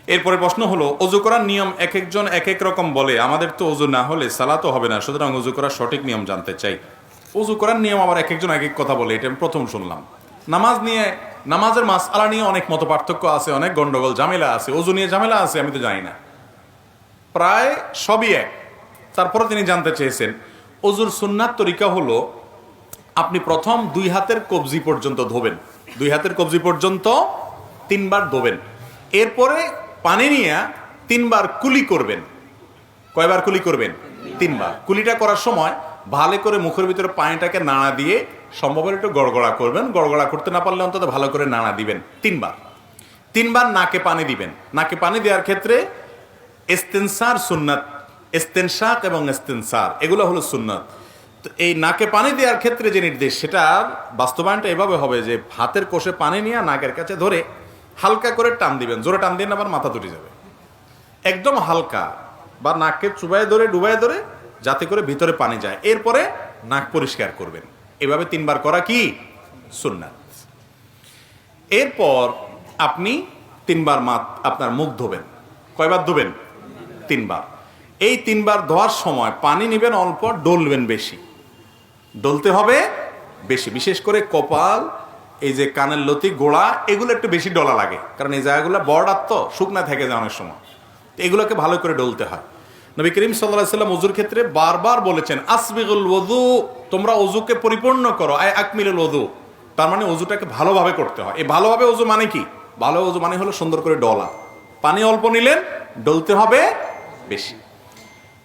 এরপরে প্রশ্ন হলো, অজু করার নিয়ম এক একজন এক এক রকম বলে, আমাদের তো অজু না হলে সালাতও হবে না, সুতরাং অজু করার সঠিক নিয়ম জানতে চাই। অজু করার নিয়ম আবার এক একজন এক এক কথা বলে, এটা আমি প্রথম শুনলাম। নামাজ নিয়ে, নামাজের মাসআলা নিয়ে অনেক মত পার্থক্য আছে, অনেক গন্ডগোল ঝামেলা আছে। অজু নিয়ে ঝামেলা আছে আমি তো জানি না, প্রায় সবই এক। তারপরে তিনি জানতে চেয়েছেন অজুর সুন্নাত তরিকা হলো, আপনি প্রথম দুই হাতের কবজি পর্যন্ত ধোবেন, দুই হাতের কবজি পর্যন্ত 3 বার ধোবেন। এরপরে পানি নিয়ে 3 বার কুলি করবেন। কয়বার কুলি করবেন? 3 বার। কুলিটা করার সময় ভালো করে মুখের ভিতরে পানিটাকে নাড়া দিয়ে সম্ভবত একটু গড়গড়া করবেন। গড়গড়া করতে না পারলে অন্তত ভালো করে নাড়া দিবেন 3 বার। 3 বার নাকে পানি দিবেন। নাকে পানি দেওয়ার ক্ষেত্রে ইস্তেনসার সুন্নাত, ইস্তেনশাক এবং ইস্তেনসার এগুলো হলো সুন্নাত। তো এই নাকে পানি দেওয়ার ক্ষেত্রে যে নির্দেশ, সেটার বাস্তবায়নটা এভাবে হবে যে হাতের কোষে পানি নিয়ে নাকের কাছে ধরে হালকা করে টান দিবেন। জোরে টান দিয়ে না আবার মাথা তুলে যাবে, একদম হালকা, বা নাকে চুবায় ধরে ডুবায় ধরে যাতে করে ভিতরে পানি যায়। এরপরে নাক পরিষ্কার করবেন। এভাবে 3 বার করা কি সুন্নাত। এরপর আপনি 3 বার আপনার মুখ ধোবেন। কয়বার ধোবেন? 3 বার। এই 3 বার ধোয়ার সময় পানি নেবেন অল্প, ডলবেন বেশি, ডলতে হবে বেশি। বিশেষ করে কপাল, এই যে কানের লতি, গোড়া, এগুলো একটু বেশি ডলা লাগে, কারণ এই জায়গাগুলো বর্ডার তো শুকনা থেকে যায় অনেক সময়, এগুলোকে ভালো করে ডলতে হয়। নবী করিম সাল্লাল্লাহু আলাইহি ওয়াসাল্লাম ওযুর ক্ষেত্রে বারবার বলেছেন, আসবিগুল ওযু, তোমরা ওযুকে পরিপূর্ণ করো, আয় আকমিলুল ওযু। তার মানে ওযুটাকে ভালোভাবে করতে হয়। এই ভালোভাবে ওযু মানে কি? ভালো ওযু মানে হলো সুন্দর করে ডলা। পানি অল্প নিলেন, ডলতে হবে বেশি।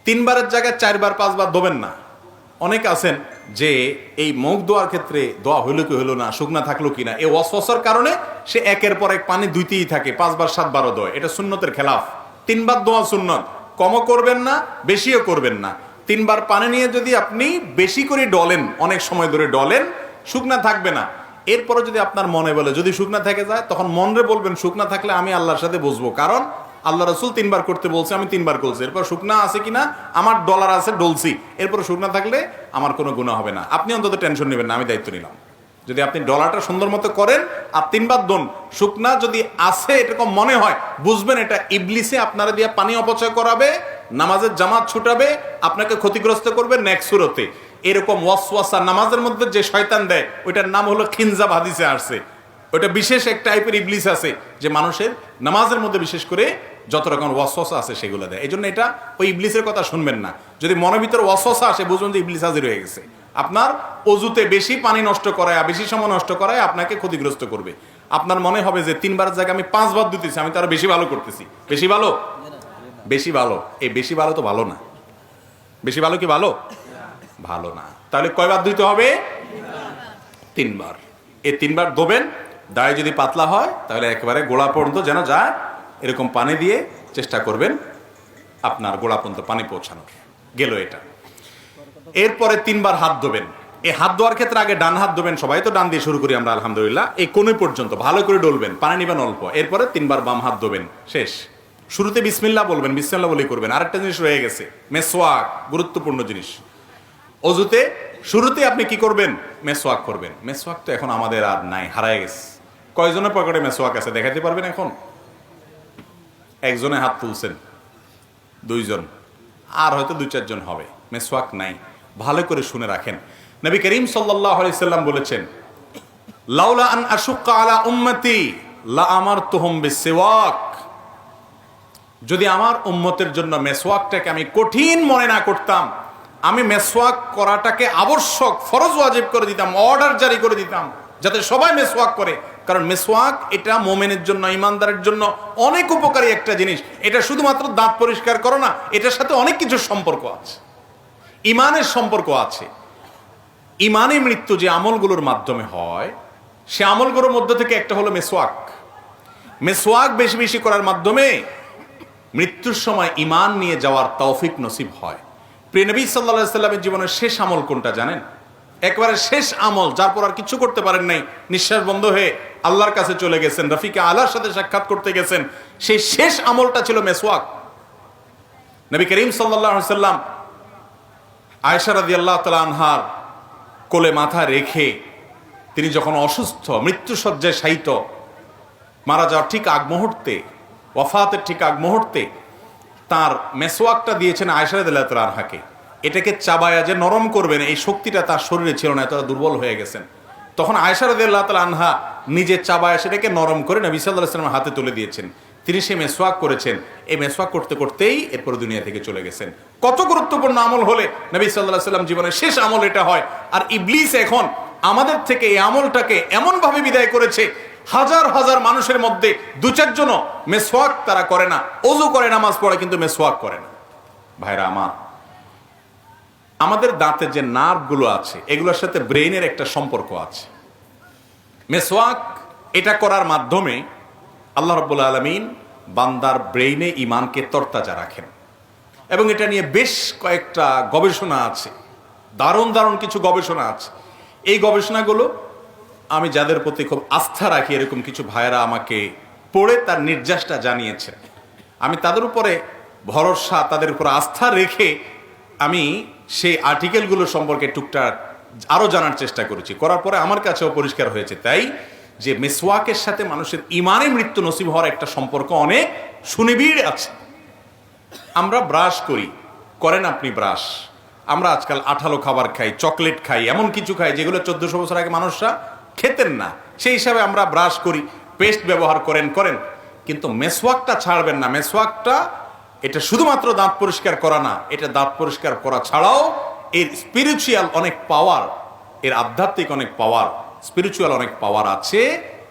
3 বারের জায়গায় 4 বার 5 বার ধোবেন না। অনেক আছেন যে এই মুখ ধোয়ার ক্ষেত্রে দোয়া হইলো কি হইলো না, শুকনা থাকলো কিনা, এই ওয়াসওয়াসার কারণে সে একের পর এক পানি ধুইতেই থাকে, 5 বার 7 বারও ধোয়। এটা সুন্নতের খেলাফ। 3 বার ধোয়া সুন্নত, কমও করবেন না বেশিও করবেন না। 3 বার পানি নিয়ে যদি আপনি বেশি করে ডলেন, অনেক সময় ধরে ডলেন, শুকনা থাকবে না। এরপরে যদি আপনার মনে বলে, যদি শুকনা থেকে যায়, তখন মনরে বলবেন শুকনা থাকলে আমি আল্লাহর সাথে বসবো, কারণ আল্লাহ রাসূল 3 বার করতে বলছে, আমি 3 বার করছি। এরপর শুকনা আছে কিনা, আমার ডলার আছে, ডলছি, এরপর শুকনা থাকলে আমার কোনো গুনাহ হবে না। আপনি অন্তত টেনশন নেবেন না, আমি দায়িত্ব নিলাম। যদি আপনি ডলারটা সুন্দর মতো করেন আর 3 বার দোন, শুকনা যদি আছে এরকম মনে হয়, বুঝবেন এটা ইবলিসে আপনারা দিয়ে পানি অপচয় করাবে, নামাজের জামাত ছুটাবে, আপনাকে ক্ষতিগ্রস্ত করবে নেক্সট সুরতে। এরকম ওয়াসওয়াসা নামাজের মধ্যে যে শয়তান দেয়, ওইটার নাম হলো খিনজাব, হাদিসে আসছে। ওইটা বিশেষ এক টাইপের ইবলিস আছে যে মানুষের নামাজের মধ্যে বিশেষ করে যত রকম ওয়াসওয়াসা আছে সেগুলো দেয়। এই জন্য এটা ওই ইবলিসের কথা শুনবেন না। যদি মনের ভিতরে ওয়াসওয়াসা আসে, বুঝবেন যে ইবলিস হাজির হয়ে গেছে। আপনার অজুতে বেশি পানি নষ্ট করায়, বেশি সময় নষ্ট করায় আপনাকে ক্ষতিগ্রস্ত করবে। আপনার মনে হবে যে 3 বারের জায়গায় আমি 5 বার দিতেছি, আমি তো আরো বেশি ভালো করতেছি। বেশি ভালো, বেশি ভালো। এই বেশি ভালো তো ভালো না। বেশি ভালো কি ভালো? ভালো না। তাহলে কয়বার দিতে হবে? 3 বার। এই 3 বার ধোবেন। দায় যদি পাতলা হয় তাহলে একেবারে গোড়া পর্যন্ত যেন যায়, এরকম পানি দিয়ে চেষ্টা করবেন আপনার গোড়া পর্যন্ত পানি পৌঁছানোর। গেল এটা। এরপরে 3 বার হাত ধোবেন। এই হাত ধোয়ার ক্ষেত্রে আগে ডান হাত ধোবেন, সবাই তো ডান দিয়ে শুরু করি আমরা আলহামদুলিল্লাহ। এই কোণে পর্যন্ত ভালো করে ডলবেন, পানি নেবেন অল্প। এরপরে 3 বার বাম হাত ধোবেন, শেষ। শুরুতে বিসমিল্লাহ বলবেন, বিসমিল্লাহ বলেই করবেন। আরেকটা জিনিস রয়ে গেছে, মেসওয়াক, গুরুত্বপূর্ণ জিনিস। অজুতে শুরুতে আপনি কি করবেন? মেসওয়াক করবেন। মেসওয়াক তো এখন আমাদের আর নাই, হারায় গেছে। কয়জনের পকেটে মেসওয়াক আছে দেখাতে পারবেন এখন? একজনে হাত তুলছেন, 2 জন, আর হয়তো 2-4 জন হবে। মেসওয়াক নাই। ভালো করে শুনে রাখেন, নবী করিম সাল্লাল্লাহু আলাইহি সাল্লাম বলেছেন, লাউলা আন আশুক্কা আলা উম্মতি লা আমারতুহুম বিসওয়াক। যদি আমার উম্মতের জন্য মেসওয়াকটাকে আমি কঠিন মনে না করতাম, আমি মেসওয়াক করাটাকে আবশ্যক, ফরজ ওয়াজিব করে দিতাম, অর্ডার জারি করে দিতাম যাতে সবাই মেসওয়াক করে। কারণ মেসওয়াক এটা মুমিনের জন্য, ইমানদারের জন্য অনেক উপকারী একটা জিনিস। এটা শুধুমাত্র দাঁত পরিষ্কার করো না, এটার সাথে অনেক কিছু সম্পর্ক আছে, ইমানের সম্পর্ক আছে। ইমানে মৃত্যু যে আমলগুলোর মাধ্যমে হয়, সে আমলগুলোর মধ্যে থেকে একটা হলো মেসওয়াক। মেসওয়াক বেশি বেশি করার মাধ্যমে মৃত্যুর সময় ইমান নিয়ে যাওয়ার তৌফিক নসিব হয়। প্রিয় নবী সাল্লাল্লাহু আলাইহি সাল্লামের জীবনের শেষ আমল কোনটা জানেন? একবারে শেষ আমল, যার পর আর কিছু করতে পারেন নাই, নিঃশ্বাস বন্ধ হয়ে আল্লাহর কাছে চলে গেছেন, রফিকে আলার সাথে সাক্ষাৎ করতে গেছেন, সেই শেষ আমলটা ছিল মেসওয়াক। নবী করিম সাল্লাল্লাহু আলাইহি সাল্লাম আয়েশা রাদিয়াল্লাহু তাআলা আনহার কোলে মাথা রেখে তিনি যখন অসুস্থ, মৃত্যুশয্যায় শায়িত, মারা যাওয়ার ঠিক আগ মুহূর্তে ওয়াফাতের ঠিক আগ মুহূর্তে তার মেসওয়াকটা দিয়েছেন আয়েশা রাদিয়াল্লাহু তাআলা আনহাকে। এটাকে চাবায়া যে নরম করবেন এই শক্তিটা তার শরীরে ছিল না, এতটা দুর্বল হয়ে গেছেন। তখন আয়েশা রাদিয়াল্লাহু তাআলা আনহা নিজে চাবায়া সেটাকে নরম করে নবী সাল্লাল্লাহু আলাইহি ওয়াসাল্লামের হাতে তুলে দিয়েছেন। তিনি সে মেসওয়াক করেছেন। এই মেসওয়াক করতে করতেই এরপর দুনিয়া থেকে চলে গেছেন। কত গুরুত্বপূর্ণ আমল হলে নবী সাল্লাল্লাহু আলাইহি ওয়াসাল্লাম জীবনের শেষ আমল এটা হয়। আর ইবলিস এখন আমাদের থেকে এই আমলটাকে এমনভাবে বিদায় করেছে, হাজার হাজার মানুষের মধ্যে দু চারজনও মেসওয়াক তারা করে না, ওযু করে নামাজ পড়ে কিন্তু মেসওয়াক করে না। ভাইরা আমার, আমাদের দাঁতে যে নার্ভগুলো আছে এগুলোর সাথে ব্রেইনের একটা সম্পর্ক আছে। মেসওয়াক এটা করার মাধ্যমে আল্লাহ রাব্বুল আলামিন বান্দার ব্রেইনে ঈমানকে তরতাজা রাখেন। এবং এটা নিয়ে বেশ কয়েকটা গবেষণা আছে, দারুণ দারুণ কিছু গবেষণা আছে। এই গবেষণাগুলো আমি যাদের প্রতি খুব আস্থা রাখি, এরকম কিছু ভাইয়েরা আমাকে পড়ে তার নির্যাসটা জানিয়েছেন। আমি তাদের উপরে ভরসা, তাদের উপর আস্থা রেখে আমি সেই আর্টিকেলগুলো সম্পর্কে টুকটাক আরও জানার চেষ্টা করেছি। করার পরে আমার কাছেও পরিষ্কার হয়েছে তাই যে মেসওয়াকের সাথে মানুষের ঈমানে মৃত্যু নসিব হওয়ার একটা সম্পর্ক অনেক সুনিবিড় আছে। আমরা ব্রাশ করেন আপনি ব্রাশ, আমরা আজকাল আঠালো খাবার খাই, চকলেট খাই, এমন কিছু খাই যেগুলো 1400 বছর আগে মানুষরা খেতেন না। সেই হিসাবে আমরা ব্রাশ করি, পেস্ট ব্যবহার করেন, কিন্তু মেসওয়াকটা ছাড়বেন না। মেসওয়াকটা এটা শুধুমাত্র দাঁত পরিষ্কার করা না, এটা দাঁত পরিষ্কার করা ছাড়াও এর স্পিরিচুয়াল অনেক পাওয়ার, এর আধ্যাত্মিক অনেক পাওয়ার, স্পিরিচুয়াল অনেক পাওয়ার আছে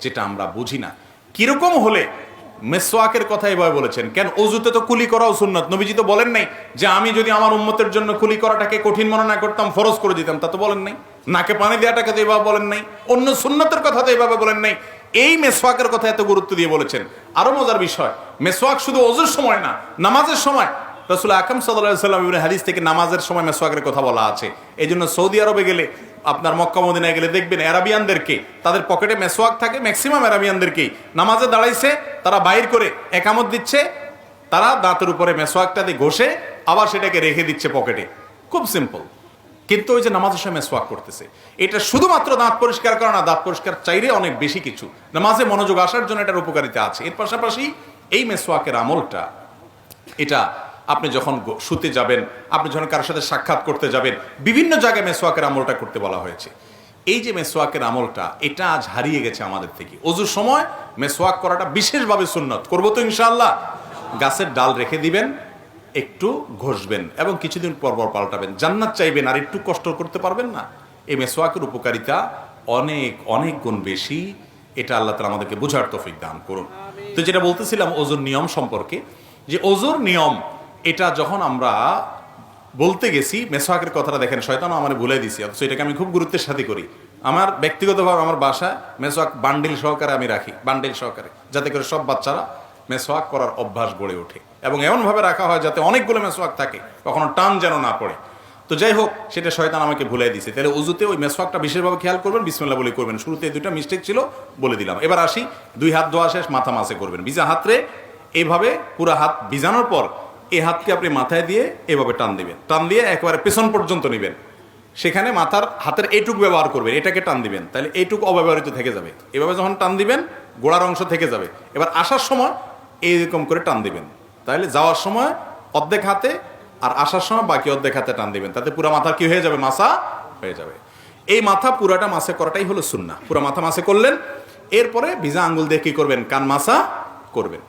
যেটা আমরা বুঝি না। কিরকম হলে মেসওয়াকের কথা এভাবে বলেছেন? কেন ওযুতে তো কুলি করাও সুন্নাত। নবীজি তো বলেন নাই যে আমি যদি আমার উম্মতের জন্য কুলি করাটাকে কঠিন মনে না করতাম ফরজ করে দিতাম, তা তো বলেন নাই। নাকে পানি দেওয়াটাকে তো এভাবে বলেন নাই, অন্য সুন্নাতের কথা তো এভাবে বলেন নাই। এই মেসওয়াকের কথা এত গুরুত্ব দিয়ে বলেছেন। আরো মজার বিষয়, মেসওয়াক শুধু ওযুর সময় না, নামাজের সময় রাসূল আকরাম সাল্লাল্লাহু আলাইহি ওয়াসাল্লাম ইবনে হাদিস থেকে নামাজের সময় মেসওয়াকের কথা বলা আছে। এই জন্য সৌদি আরবে গেলে, আপনার মক্কা মদিনায় গেলে দেখবেন আরাবিয়ানদেরকে তাদের পকেটে মেসওয়াক থাকে, ম্যাক্সিমাম আরাবিয়ানদেরকেই। নামাজে দাঁড়াইছে, তারা বাইর করে একামত দিচ্ছে, তারা দাঁতের উপরে মেসওয়াকটা দিয়ে ঘষে আবার সেটাকে রেখে দিচ্ছে পকেটে। খুব সিম্পল। কিন্তু ওই যে নামাজের সময় মেসওয়াক করতেছে, এটা শুধুমাত্র দাঁত পরিষ্কার করা না, দাঁত পরিষ্কার চাইলে অনেক বেশি কিছু, নামাজে মনোযোগ আসার জন্য এটার উপকারিতা আছে। এর পাশাপাশি এই মেসওয়াকের আমলটা, এটা আপনি যখন শুতে যাবেন, আপনি যখন কারোর সাথে সাক্ষাৎ করতে যাবেন, বিভিন্ন জায়গায় মেসওয়াকের আমলটা করতে বলা হয়েছে। এই যে মেসওয়াকের আমলটা, এটা আজ হারিয়ে গেছে আমাদের থেকে। ওযুর সময় মেসওয়াক করাটা বিশেষভাবে সুন্নত। করবো তো ইনশাআল্লাহ। গাছের ডাল রেখে দিবেন, একটু ঘষবেন এবং কিছুদিন পর পর পাল্টাবেন। জান্নাত চাইবেন আর একটু কষ্ট করতে পারবেন না? এই মেসওয়াকের উপকারিতা অনেক অনেক গুণ বেশি। এটা আল্লাহ তাআলা আমাদেরকে বোঝার তৌফিক দান করুন। তো যেটা বলতেছিলাম ওযুর নিয়ম সম্পর্কে, যে ওযুর নিয়ম এটা যখন আমরা বলতে গেছি, মেসওয়াকের কথাটা দেখেন শয়তানও আমার ভুলে দিছি, অথচ এটাকে আমি খুব গুরুত্বের সাথে করি। আমার ব্যক্তিগতভাবে আমার বাসায় মেসওয়াক বান্ডিল সহকারে আমি রাখি, বান্ডিল সহকারে, যাতে করে সব বাচ্চারা মেসওয়াক করার অভ্যাস গড়ে ওঠে। এবং এমনভাবে রাখা হয় যাতে অনেকগুলো মেসওয়াক থাকে, কখনো টান যেন না পড়ে। তো যাই হোক, সেটা শয়তান আমাকে ভুলাই দিছে। তাহলে উযুতে ওই মেসওয়াকটা বিশেষভাবে খেয়াল করবেন, বিসমিল্লাহ বলে করবেন। শুরুতে দুইটা মিস্টেক ছিল, বলে দিলাম। এবার আসি, 2 হাত ধোয়া শেষ, মাথা মাসে করবেন। ভিজা হাতরে এইভাবে পুরো হাত ভিজানোর পর এই হাতকে আপনি মাথায় দিয়ে এভাবে টান দিবেন, টান দিয়ে একেবারে পেছন পর্যন্ত নেবেন। সেখানে হাতের এইটুক ব্যবহার করবেন, এটাকে টান দিবেন, তাহলে এইটুক অব্যবহৃত থেকে যাবে। এভাবে যখন টান দিবেন, গোড়ার অংশ থেকে যাবে। এবার আসার সময় এইরকম করে টান দিবেন, তাহলে যাওয়ার সময় অর্ধেক হাতে আর আসার সময় বাকি অর্ধেক হাতে টান দিবেন, তাতে পুরো মাথার কি হয়ে যাবে? মাসা হয়ে যাবে। এই মাথা পুরাটা মাসে করাটাই হলো সুন্নাহ। পুরো মাথা মাসে করলেন, এরপরে ভিজা আঙ্গুল দিয়ে কি করবেন? কান মাসা করবেন।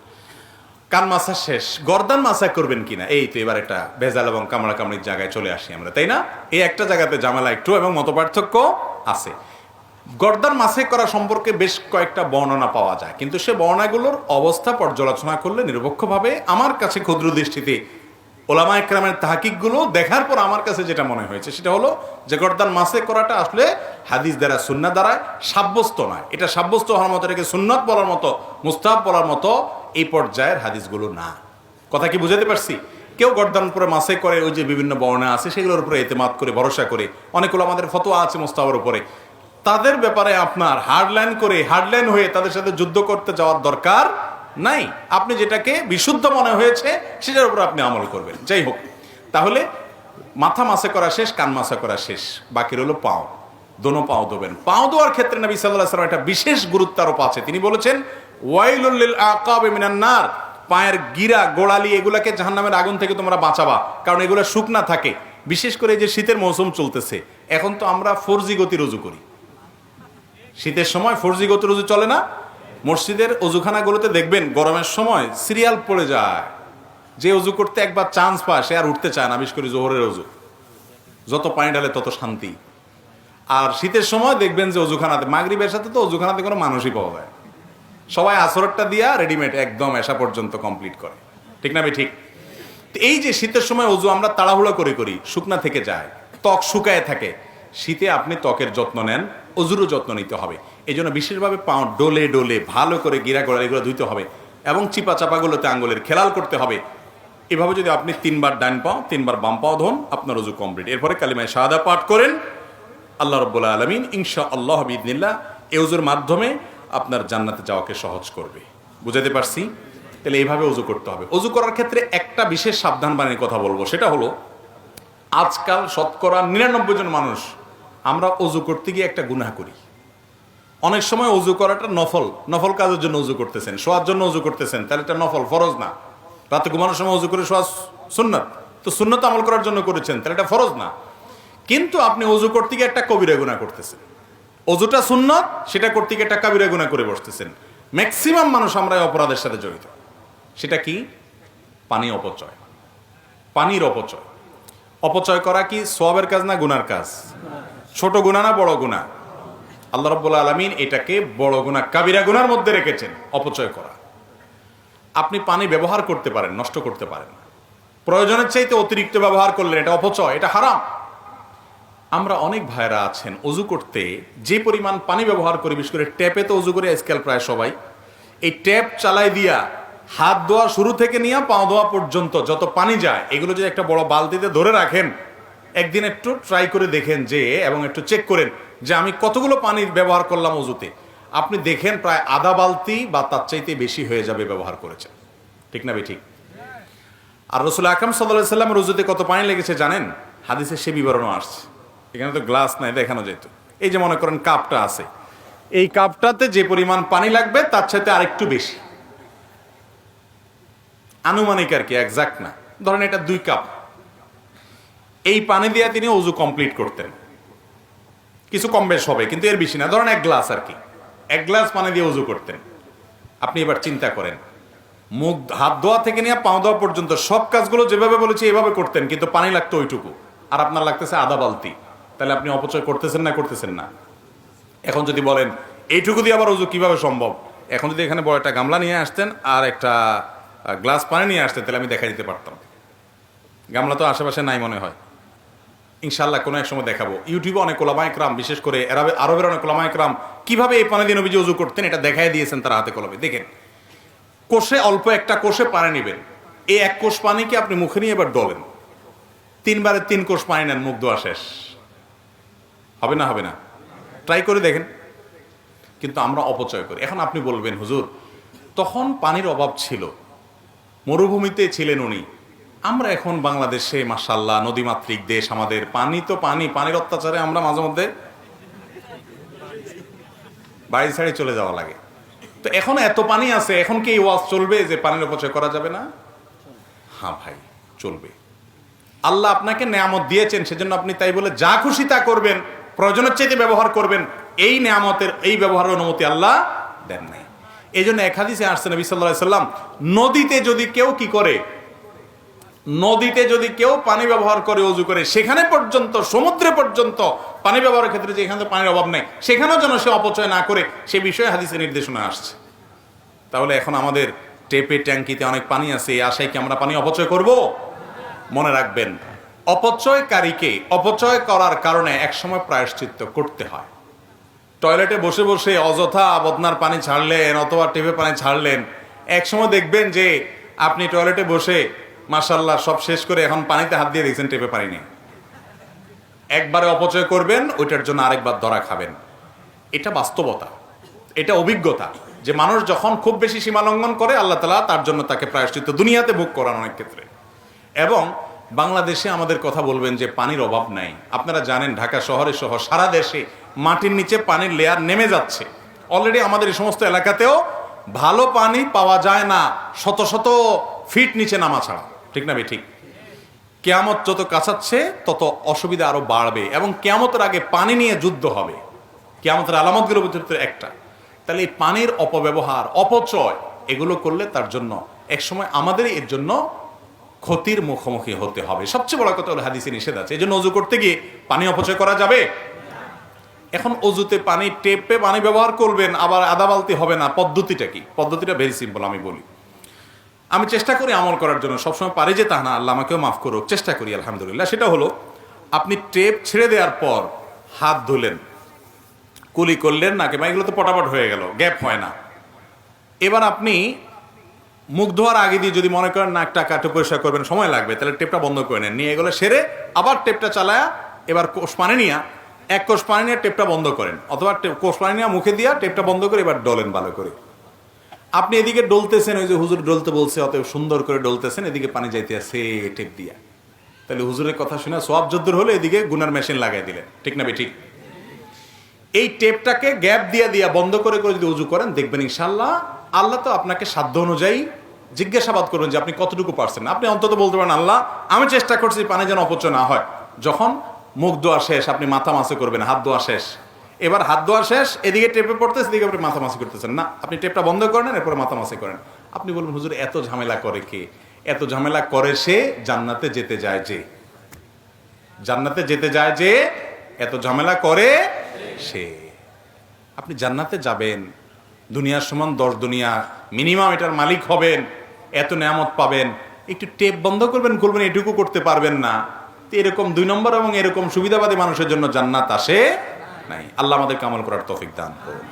কান মাসা শেষ, গর্দান মাসা করবেন কিনা, এই তো এবার একটা ভেজাল এবং কামড়া কামড়ির জায়গায় চলে আসি আমরা, তাই না? এই একটা জায়গাতে ঝামেলা একটু এবং মতপার্থক্য আছে। গর্দান মাসে করা সম্পর্কে বেশ কয়েকটা বর্ণনা পাওয়া যায়, কিন্তু সে বর্ণনাগুলোর অবস্থা পর্যালোচনা করলে নিরপেক্ষভাবে আমার কাছে ক্ষুদ্র দৃষ্টিতে ওলামায়ে কেরামের তাহকিকগুলো দেখার পর আমার কাছে যেটা মনে হয়েছে সেটা হলো যে গর্দান মাসে করাটা আসলে হাদিস দ্বারা, সুন্নাহ দ্বারা সাব্যস্ত নয়। এটা সাব্যস্ত হওয়ার মতো, এটাকে সুন্নাত বলার মতো, মুস্তাহাব বলার মতো এই পর্যায়ের হাদিসগুলো না। কথা কি বুঝাতে পারছি? কেউ গর্দান উপরে মাসে করে, ওই যে বিভিন্ন বর্ণনা আছে সেগুলোর উপরে এতেমাদ করে, ভরসা করে, অনেকগুলো আমাদের ফতোয়া আছে মুস্তাহাবের উপরে, তাদের ব্যাপারে আপনার হার্ডলাইন হয়ে তাদের সাথে যুদ্ধ করতে যাওয়ার দরকার নাই। আপনি যেটাকে বিশুদ্ধ মনে হয়েছে সেটার উপর আপনি আমল করবেন। যাই হোক, তাহলে মাথা মাসে করা শেষ, কান মাসে করা শেষ, বাকি রইল পাও। দোনো পাও ধোবেন। পাও ধোয়ার ক্ষেত্রে নবী সাল্লাল্লাহু আলাইহি ওয়াসাল্লাম একটা বিশেষ গুরুত্ব আরোপ আছে। তিনি বলেছেন, ওয়াইলুল লিল আকাবি মিনান নার, পায়ের গিরা গোড়ালি এগুলাকে জাহান্নামের আগুন থেকে তোমরা বাঁচাবা, কারণ এগুলো শুকনা থাকে। বিশেষ করে যে শীতের মৌসুম চলতেছে, এখন তো আমরা 4G গতির অজু করি। শীতের সময় 4G গতির অজু চলে না। মসজিদের অজুখানাগুলোতে দেখবেন গরমের সময় সিরিয়াল পড়ে যায়। যে অজু করতে একবার চান্স পায় সে আর উঠতে চায় না, বিশেষ করে জোহরের অজু। যত পানি ঢালে তত শান্তি। আর শীতের সময় দেখবেন যে অজুখানাতে, মাগরিবের সাথে তো অজুখানাতে কোনো মানুষই পাওয়া যায়, সবাই আসরটা দিয়া রেডিমেড একদম এসা পর্যন্ত কমপ্লিট করে, ঠিক না? ঠিক। এই যে শীতের সময় অজু আমরা তাড়াহুড়ো করি, শুকনা থেকে যায়, ত্বক শুকায় থাকে। শীতে আপনি ত্বকের যত্ন নেন, অজুরও যত্ন নিতে হবে। এই জন্য বিশেষভাবে পাও ডোলে ডোলে ভালো করে গিরা গোড়া এগুলো ধুইতে হবে, এবং চিপা চাপাগুলোতে আঙ্গুলের খেলাল করতে হবে। এভাবে যদি আপনি 3 বার ডান পাও 3 বার বাম পাও ধোন, আপনার অজু কমপ্লিট। এরপরে কালিমায়ে শাহাদা পাঠ করেন, আল্লাহ রাব্বুল আলামিন ইনশাআল্লাহ বিইذনিল্লাহ এই অজুর মাধ্যমে আপনার জান্নাতে যাওয়াকে সহজ করবে। বুঝাতে পারছি? তাহলে এইভাবে অজু করতে হবে। অজু করার ক্ষেত্রে একটা বিশেষ সাবধান বাণীর কথা বলবো, সেটা হলো আজকাল শতকরা 99 জন মানুষ আমরা অজু করতে গিয়ে একটা গুনাহ করি। অনেক সময় অজু করাটা নফল কাজের জন্য অজু করতেছেন, শোয়ার জন্য অজু করতেছেন, তাহলে এটা নফল, ফরজ না। রাতে ঘুমানোর সময় অজু করে শোয়া সুন্নাত, তো সুন্নাত আমল করার জন্য করেছেন, তাহলে এটা ফরজ না। কিন্তু আপনি অজু করতে গিয়ে একটা কবিরা গুনাহ করতেছেন। অজুটা সুন্নাত, সেটা করতে গিয়ে একটা কবিরা গুনাহ করে বসতেছেন। ম্যাক্সিমাম মানুষ আমরা এই অপরাধের সাথে জড়িত। সেটা কি? পানি অপচয়। পানির অপচয়। অপচয় করা কি সওয়াবের কাজ না গুনার কাজ? ছোট গুনাহ না বড় গুনাহ? আল্লাহ রাব্বুল আলামিন এটাকে বড় গুনাহ, কাবিরা গুনার মধ্যে রেখেছেন, অপচয় করা। আপনি পানি ব্যবহার করতে পারেন, নষ্ট করতে পারেন না। প্রয়োজনের চাইতে অতিরিক্ত ব্যবহার করলেন, এটা অপচয়, এটা হারাম। আমরা অনেক ভাইরা আছেন অজু করতে যে পরিমাণ পানি ব্যবহার করি, বিশেষ করে ট্যাপে তো অজু করে আজকাল প্রায় সবাই। এই ট্যাপ চালাই দিয়া হাত ধোয়া শুরু থেকে নিয়ে পা ধোয়া পর্যন্ত যত পানি যায়, এগুলো যদি একটা বড় বালতিতে ধরে রাখেন, একদিন একটু ট্রাই করে দেখেন যে, এবং একটু চেক করেন যে আমি কতগুলো পানি ব্যবহার করলাম অজুতে। আপনি দেখেন প্রায় আধা বালতি বা তার চাইতে বেশি হয়ে যাবে ব্যবহার করেছেন, ঠিক না? ঠিক। আর রাসূল আকরাম সাল্লাল্লাহু আলাইহি ওয়াসাল্লামের অজুতে কত পানি লেগেছে জানেন? হাদিসে সে বিবরণও আসছে। এখানে তো গ্লাস নাই, দেখানো যেত। এই যে মনে করেন কাপটা আছে, এই কাপটাতে যে পরিমাণ পানি লাগবে তার চাইতে আরেকটু বেশি, আনুমানিক আর কি, একজাক্ট না। ধরেন এটা 2 কাপ, এই পানি দিয়ে তিনি অজু কমপ্লিট করতেন। কিছু কম বেশ হবে, কিন্তু এর বেশি না। ধরেন 1 গ্লাস আর কি, 1 গ্লাস পানি দিয়ে অজু করতেন। আপনি এবার চিন্তা করেন, মুখ হাত ধোয়া থেকে নিয়ে পা ধোয়া পর্যন্ত সব কাজগুলো যেভাবে বলেছি এভাবে করতেন, কিন্তু পানি লাগতো ওইটুকু, আর আপনার লাগতেছে আধা বালতি। তাহলে আপনি অপচয় করতেছেন না করতেছেন না? এখন যদি বলেন এইটুকু দিয়ে আবার অজু কিভাবে সম্ভব, এখন যদি এখানে বড় একটা গামলা নিয়ে আসতেন আর একটা গ্লাস পানি নিয়ে আসতেন, তাহলে আমি দেখাই দিতে পারতাম। গামলা তো আশেপাশে নাই মনে হয়, ইনশাআল্লাহ কোনো এক সময় দেখাবো। ইউটিউবে অনেক ওলামায়ে কেরাম, বিশেষ করে আরবের অনেক ওলামায়ে কেরাম কিভাবে এই পানি দিয়ে নবীজি অজু করতেন এটা দেখাই দিয়েছেন তারা হাতে কলমে। দেখেন, কোষে অল্প একটা কোষে পানি নেবেন, এই 1 কোষ পানিকে আপনি মুখে নিয়ে এবার ডলেন, 3 বারে 3 কোষ পানি নেন, মুখ ধোয়া শেষ। হবে না? হবে না? ট্রাই করে দেখেন। কিন্তু আমরা অপচয় করি। এখন আপনি বলবেন, হুজুর তখন পানির অভাব ছিল, মরুভূমিতে ছিলেন উনি, আমরা এখন বাংলাদেশে মাশাআল্লাহ নদীমাতৃক দেশ, আমাদের পানি তো পানির অত্যাচারে আমরা মাঝে মধ্যে বাড়ি ছাড়ি চলে যাওয়া লাগে। তো এখন এত পানি আছে, এখন কি এই ওয়াজ চলবে যে পানির অপচয় করা যাবে না? হ্যাঁ ভাই, চলবে। আল্লাহ আপনাকে নেয়ামত দিয়েছেন, সেজন্য আপনি তাই বলে যা খুশি তা করবেন, প্রয়োজনের চাইতে ব্যবহার করবেন, এই নেয়ামতের এই ব্যবহারের অনুমতি আল্লাহ দেন নাই। এই জন্য এক হাদিসে আসছে নবী সাল্লাল্লাহু আলাইহি সাল্লাম, নদীতে যদি কেউ কি করে, নদীতে যদি কেউ পানি ব্যবহার করে অজু করে, সেখানে পর্যন্ত, সমুদ্রে পর্যন্ত পানি ব্যবহারের ক্ষেত্রে যে এখানে পানির অভাব নেই, সেখানেও যেন সে অপচয় না করে, সে বিষয়ে হাদিসে নির্দেশনা আসছে। তাহলে এখন আমাদের টেপে ট্যাঙ্কিতে অনেক পানি আছে, এই আশায় কি আমরা পানি অপচয় করব? মনে রাখবেন, অপচয়কারীকে অপচয় করার কারণে একসময় প্রায়শ্চিত্ত করতে হয়। টয়লেটে বসে বসে অযথা বদনার পানি ছাড়লেন অথবা টেপে পানি ছাড়লেন, একসময় দেখবেন যে আপনি টয়লেটে বসে মাশাআল্লাহ সব শেষ করে এখন পানিতে হাত দিয়ে দেখছেন টেপে পানি নেই। একবারে অপচয় করবেন, ওইটার জন্য আরেকবার ধরা খাবেন। এটা বাস্তবতা, এটা অভিজ্ঞতা, যে মানুষ যখন খুব বেশি সীমা লঙ্ঘন করে, আল্লাহ তাআলা তার জন্য তাকে প্রায়শ্চিত্ত দুনিয়াতে ভোগ করান অনেক ক্ষেত্রে। এবং বাংলাদেশে আমাদের কথা বলবেন যে পানির অভাব নাই। আপনারা জানেন ঢাকা শহরে সহ সারা দেশে মাটির নিচে পানির লেয়ার নেমে যাচ্ছে। অলরেডি আমাদের এই সমস্ত এলাকাতেও ভালো পানি পাওয়া যায় না শত শত ফিট নিচে নামা ছাড়া, ঠিক না ঠিক? কিয়ামত যত কাছাচ্ছে তত অসুবিধা আরো বাড়বে, এবং কিয়ামতের আগে পানি নিয়ে যুদ্ধ হবে। কিয়ামতের আলামতগুলোর ভিতরে একটা। তাহলে এই পানির অপব্যবহার, অপচয় এগুলো করলে তার জন্য একসময় আমাদেরই এর জন্য ক্ষতির মুখোমুখি হতে হবে। সবচেয়ে বড় কথা হলো হাদিসে নিষেধ আছে, এই জন্য অজু করতে গিয়ে পানি অপচয় করা যাবে। এখন অজুতে পানি টেপে পানি ব্যবহার করবেন, আবার আধা বালতি হবে না। পদ্ধতিটা কি? পদ্ধতিটা ভেরি সিম্পল, আমি বলি। আমি চেষ্টা করি আমল করার জন্য, সবসময় পারি যে তা না, আল্লাহ আমাকেও মাফ করুক, চেষ্টা করি আলহামদুলিল্লাহ। সেটা হলো, আপনি টেপ ছেড়ে দেওয়ার পর হাত ধুলেন, কুলি করলেন, নাকি বা এগুলো তো পটাপট হয়ে গেল, গ্যাপ হয় না। এবার আপনি মুখ ধোয়ার আগে দিয়ে যদি মনে করেন না একটা কাটে পরিষ্কার করবেন, সময় লাগবে, তাহলে টেপটা বন্ধ করে নেন, নিয়ে এগুলো সেরে আবার টেপটা চালায়া এবার কোষ পানি নিয়ে, এক কোষ পানি নিয়ে টেপটা বন্ধ করেন, অথবা কোষ পানি নিয়ে মুখে দিয়া টেপটা বন্ধ করে এবার ডলেন ভালো করে। আপনি এদিকে ডলতেছেন, ওই যে হুজুর ডলতে বলছে, অতএব সুন্দর করে ডলতেছেন, এদিকে পানি যাইতে আছে টেপ দিয়া, তাহলে হুজুরের কথা শুনে সোয়াব যদ্দুর হলে এদিকে গুনার মেশিন লাগাই দিলেন, ঠিক না ঠিক? এই টেপটাকে গ্যাপ দিয়া দিয়া বন্ধ করে করে যদি উজু করেন, দেখবেন ইনশাল্লাহ আল্লাহ তো আপনাকে সাধ্য অনুযায়ী জিজ্ঞাসাবাদ করবেন যে আপনি কতটুকু পারছেন। আপনি অন্তত বলতে পারেন, আল্লাহ আমি চেষ্টা করছি পানি যেন অপচয় না হয়। যখন মুখ ধোয়া শেষ, আপনি মাথা মাসে করবেন, হাত ধোয়া শেষ, এবার হাত ধোয়া শেষ, এদিকে টেপে পড়তেছে, এদিকে আপনি মাথা মাসি করতেছেন না, আপনি টেপটা বন্ধ করেন, এরপরে মাথা মাসি করেন। আপনি বলবেন, হুজুর এত ঝামেলা করে কে? এত ঝামেলা করে সে জান্নাতে যেতে যায় যে, জান্নাতে যেতে যায় যে, এত ঝামেলা করে সে। আপনি জান্নাতে যাবেন, দুনিয়ার সমান 10 দুনিয়া মিনিমাম এটার মালিক হবেন, এত নেয়ামত পাবেন, একটু টেপ বন্ধ করবেন, খুলবেন, এটুকু করতে পারবেন না। তো এরকম 2 নম্বর এবং এরকম সুবিধাবাদী মানুষের জন্য জান্নাত আসে নাই। আল্লাহ আমাদেরকে আমল করার তৌফিক দান করুন।